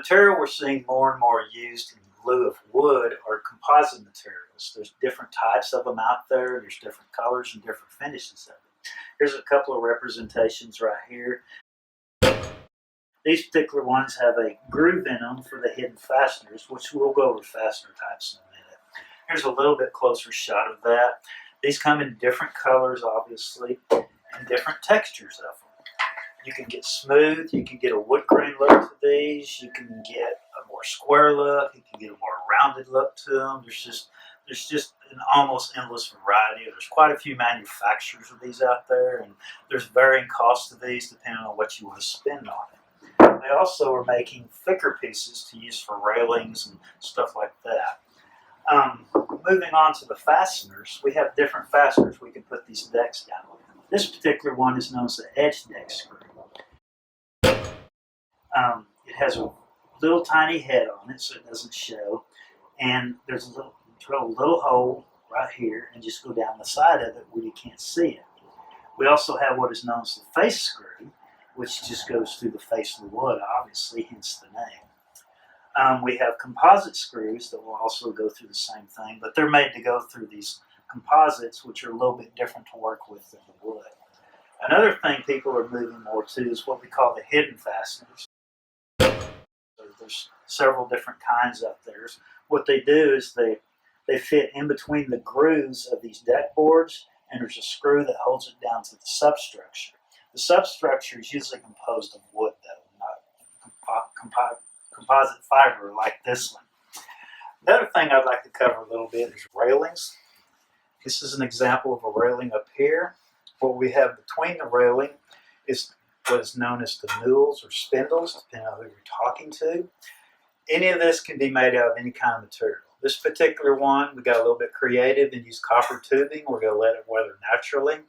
material we're seeing more and more used in lieu of wood are composite materials. There's different types of them out there. There's different colors and different finishes of them. Here's a couple of representations right here. These particular ones have a groove in them for the hidden fasteners, which we'll go over fastener types in a minute. Here's a little bit closer shot of that. These come in different colors, obviously, and different textures of them. You can get smooth, you can get a wood grain look to these, you can get a more square look, you can get a more rounded look to them. There's just an almost endless variety. There's quite a few manufacturers of these out there, and there's varying costs of these depending on what you want to spend on it. They also are making thicker pieces to use for railings and stuff like that. Moving on to the fasteners, we have different fasteners we can put these decks down with. This particular one is known as the edge deck screw. It has a little tiny head on it so it doesn't show, and there's a little, drill a little hole right here and just go down the side of it where you can't see it. We also have what is known as the face screw, which just goes through the face of the wood, obviously, hence the name. We have composite screws that will also go through the same thing, but they're made to go through these composites, which are a little bit different to work with than the wood. Another thing people are moving more to is what we call the hidden fasteners. There's several different kinds out there. What they do is they fit in between the grooves of these deck boards, and there's a screw that holds it down to the substructure. The substructure is usually composed of wood, though, not composite fiber like this one. The other thing I'd like to cover a little bit is railings. This is an example of a railing up here. What we have between the railing is what is known as the newels or spindles, depending on who you're talking to. Any of this can be made out of any kind of material. This particular one, we got a little bit creative and used copper tubing. We're going to let it weather naturally.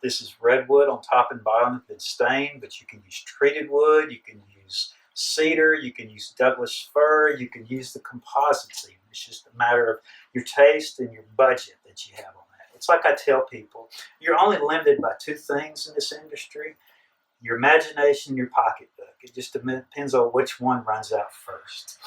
This is redwood on top and bottom, it's been stained, but you can use treated wood, you can use cedar, you can use Douglas fir, you can use the composites even. It's just a matter of your taste and your budget that you have on that. It's like I tell people, you're only limited by two things in this industry: your imagination and your pocketbook. It just depends on which one runs out first.